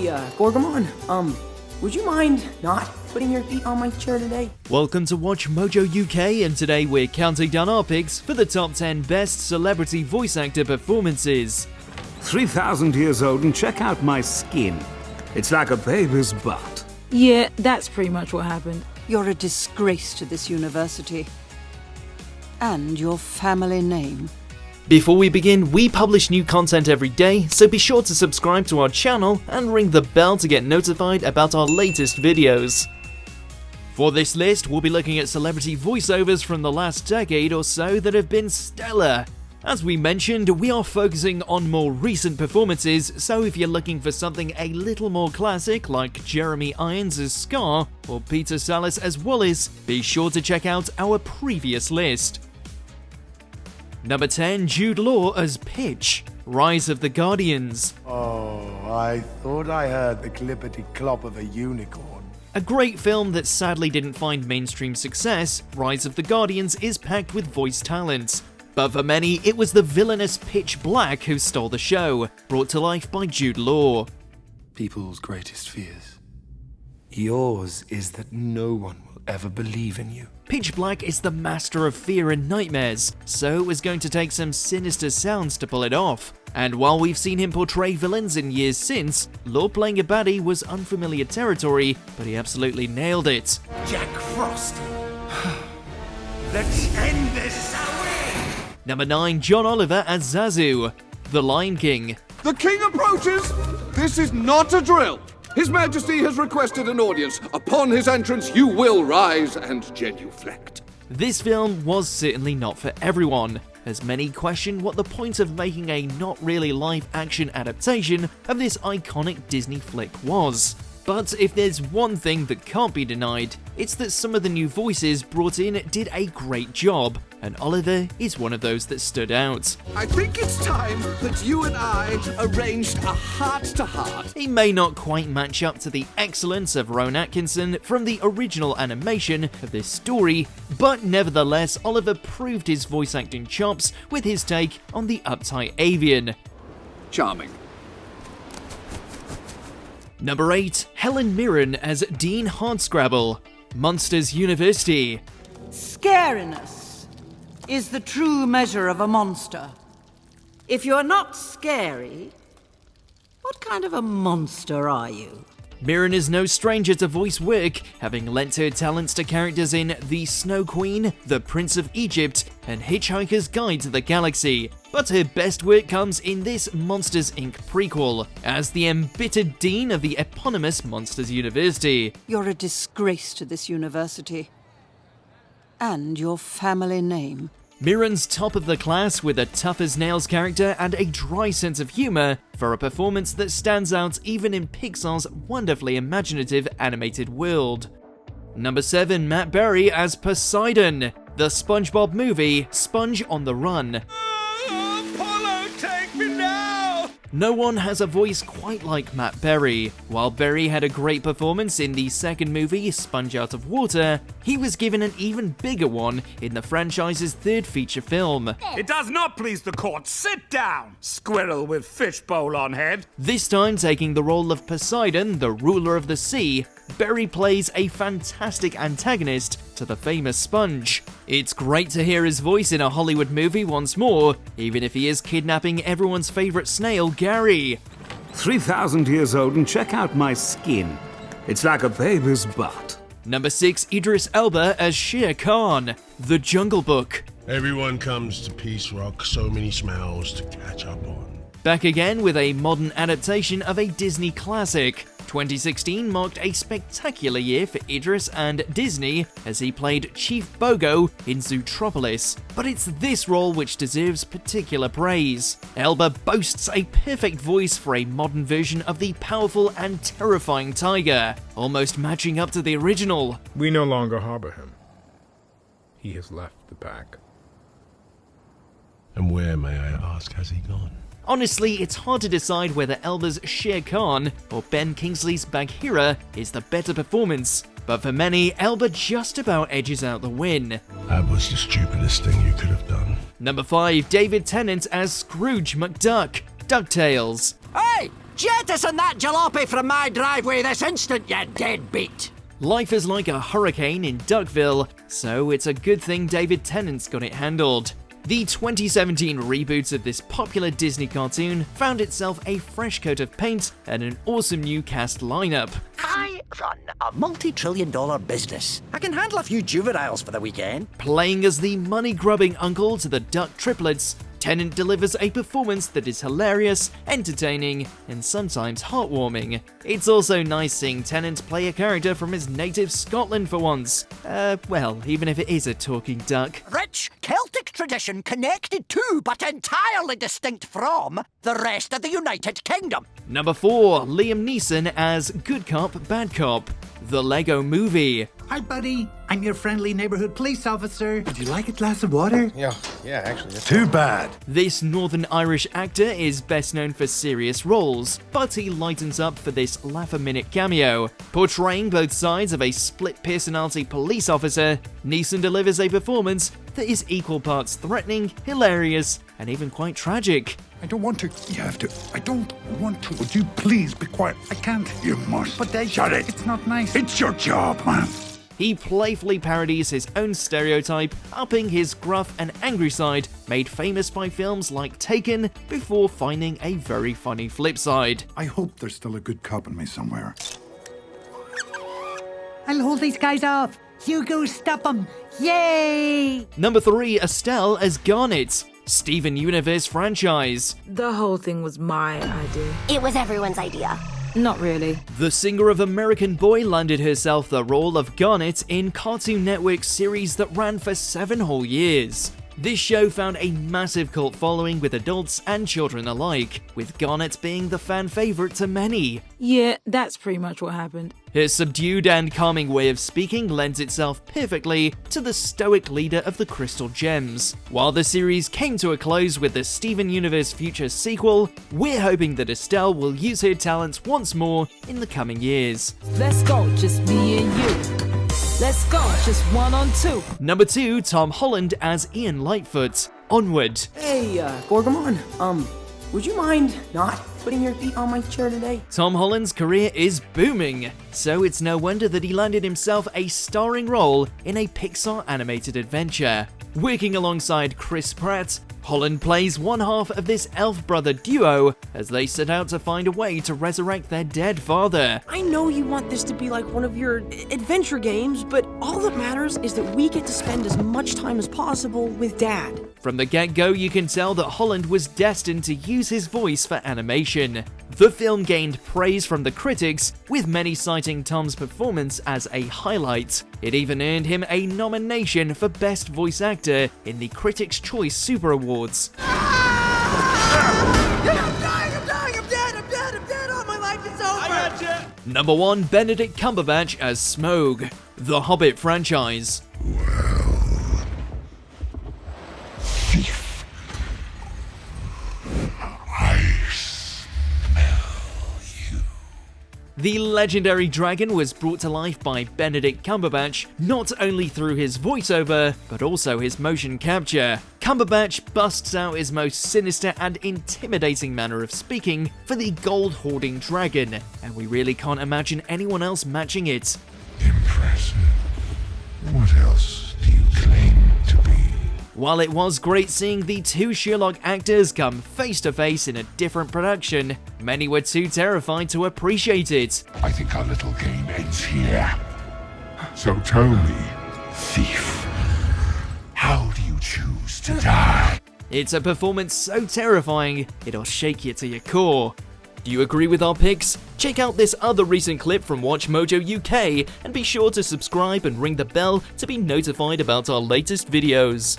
Hey, Gorgamon, would you mind not putting your feet on my chair today? Welcome to WatchMojo UK, and today we're counting down our picks for the top 10 best celebrity voice actor performances. 3,000 years old, and check out my skin. It's like a baby's butt. Yeah, that's pretty much what happened. You're a disgrace to this university. And your family name. Before we begin, we publish new content every day, so be sure to subscribe to our channel and ring the bell to get notified about our latest videos. For this list, we'll be looking at celebrity voiceovers from the last decade or so that have been stellar. As we mentioned, we are focusing on more recent performances, so if you're looking for something a little more classic like Jeremy Irons as Scar or Peter Sallis as Wallace, be sure to check out our previous list. Number 10, Jude Law as Pitch, Rise of the Guardians. Oh, I thought I heard the clippity-clop of a unicorn. A great film that sadly didn't find mainstream success, Rise of the Guardians is packed with voice talent. But for many, it was the villainous Pitch Black who stole the show, brought to life by Jude Law. People's greatest fears. Yours is that no one will ever believe in you. Pitch Black is the master of fear and nightmares, so it was going to take some sinister sounds to pull it off. And while we've seen him portray villains in years since, Law playing a baddie was unfamiliar territory, but he absolutely nailed it. Jack Frost. Let's end this away! Number 9, John Oliver as Zazu, The Lion King. The king approaches! This is not a drill! His Majesty has requested an audience. Upon his entrance, you will rise and genuflect. This film was certainly not for everyone, as many question what the point of making a not really live-action adaptation of this iconic Disney flick was. But if there's one thing that can't be denied, it's that some of the new voices brought in did a great job, and Oliver is one of those that stood out. I think it's time that you and I arranged a heart-to-heart. He may not quite match up to the excellence of Rowan Atkinson from the original animation of this story, but nevertheless, Oliver proved his voice acting chops with his take on the uptight avian. Charming. Number 8, Helen Mirren as Dean Hardscrabble, Monsters University. Scariness is the true measure of a monster. If you're not scary, what kind of a monster are you? Mirren is no stranger to voice work, having lent her talents to characters in The Snow Queen, The Prince of Egypt, and Hitchhiker's Guide to the Galaxy. But her best work comes in this Monsters Inc. prequel, as the embittered dean of the eponymous Monsters University. You're a disgrace to this university. And your family name. Mirren's top of the class with a tough-as-nails character and a dry sense of humour for a performance that stands out even in Pixar's wonderfully imaginative animated world. Number 7, Matt Berry as Poseidon, the SpongeBob movie, Sponge on the Run. Apollo, take me now! No one has a voice quite like Matt Berry. While Berry had a great performance in the second movie, Sponge Out of Water, he was given an even bigger one in the franchise's third feature film. It does not please the court. Sit down, squirrel with fishbowl on head. This time taking the role of Poseidon, the ruler of the sea, Berry plays a fantastic antagonist to the famous Sponge. It's great to hear his voice in a Hollywood movie once more, even if he is kidnapping everyone's favourite snail, Gary. 3,000 years old, and check out my skin. It's like a baby's butt. Number 6, Idris Elba as Shere Khan, The Jungle Book. Everyone comes to Peace Rock, so many smells to catch up on. Back again with a modern adaptation of a Disney classic. 2016 marked a spectacular year for Idris and Disney as he played Chief Bogo in Zootropolis, but it's this role which deserves particular praise. Elba boasts a perfect voice for a modern version of the powerful and terrifying tiger, almost matching up to the original. We no longer harbor him. He has left the pack. And where, may I ask, has he gone? Honestly, it's hard to decide whether Elba's Shere Khan or Ben Kingsley's Bagheera is the better performance, but for many, Elba just about edges out the win. That was the stupidest thing you could have done. Number 5, David Tennant as Scrooge McDuck, Ducktales. Hey! Jettison that jalopy from my driveway this instant, you deadbeat! Life is like a hurricane in Duckville, so it's a good thing David Tennant's got it handled. The 2017 reboot of this popular Disney cartoon found itself a fresh coat of paint and an awesome new cast lineup. I run a multi-trillion-dollar business. I can handle a few juveniles for the weekend. Playing as the money-grubbing uncle to the Duck triplets, Tennant delivers a performance that is hilarious, entertaining, and sometimes heartwarming. It's also nice seeing Tennant play a character from his native Scotland for once. Well, even if it is a talking duck. Rich Celtic tradition connected to, but entirely distinct from, the rest of the United Kingdom. Number 4, Liam Neeson as Good Cop, Bad Cop, The Lego Movie. Hi, buddy. I'm your friendly neighborhood police officer. Would you like a glass of water? Yeah, actually. Too bad. This Northern Irish actor is best known for serious roles, but he lightens up for this laugh-a-minute cameo. Portraying both sides of a split-personality police officer, Neeson delivers a performance that is equal parts threatening, hilarious, and even quite tragic. I don't want to. You have to. I don't want to. Would you please be quiet? I can't. You must. But they... Shut it. It's not nice. It's your job, man. He playfully parodies his own stereotype, upping his gruff and angry side, made famous by films like Taken, before finding a very funny flip side. I hope there's still a good cop in me somewhere. I'll hold these guys off. You go stop them. Yay! Number 3, Estelle as Garnet, Steven Universe franchise. The whole thing was my idea. It was everyone's idea. Not really. The singer of American Boy landed herself the role of Garnet in Cartoon Network's series that ran for 7 whole years. This show found a massive cult following with adults and children alike, with Garnet being the fan favourite to many. Yeah, that's pretty much what happened. Her subdued and calming way of speaking lends itself perfectly to the stoic leader of the Crystal Gems. While the series came to a close with the Steven Universe Future sequel, we're hoping that Estelle will use her talents once more in the coming years. Let's go, just me and you. Let's go, just 1 on 2. Number 2, Tom Holland as Ian Lightfoot. Onward. Hey, Gorgamon, would you mind not putting your feet on my chair today? Tom Holland's career is booming, so it's no wonder that he landed himself a starring role in a Pixar animated adventure. Working alongside Chris Pratt, Holland plays one half of this elf brother duo as they set out to find a way to resurrect their dead father. I know you want this to be like one of your adventure games, but all that matters is that we get to spend as much time as possible with Dad. From the get-go, you can tell that Holland was destined to use his voice for animation. The film gained praise from the critics, with many citing Tom's performance as a highlight. It even earned him a nomination for Best Voice Actor in the Critics' Choice Super Awards. Number 1, Benedict Cumberbatch as Smaug, The Hobbit franchise. Thief. I smell you. The legendary dragon was brought to life by Benedict Cumberbatch, not only through his voiceover, but also his motion capture. Cumberbatch busts out his most sinister and intimidating manner of speaking for the gold-hoarding dragon, and we really can't imagine anyone else matching it. Impressive. What else do you claim to be? While it was great seeing the 2 Sherlock actors come face to face in a different production, many were too terrified to appreciate it. I think our little game ends here. So tell me, thief, how do you choose to die? It's a performance so terrifying, it'll shake you to your core. Do you agree with our picks? Check out this other recent clip from WatchMojo UK and be sure to subscribe and ring the bell to be notified about our latest videos.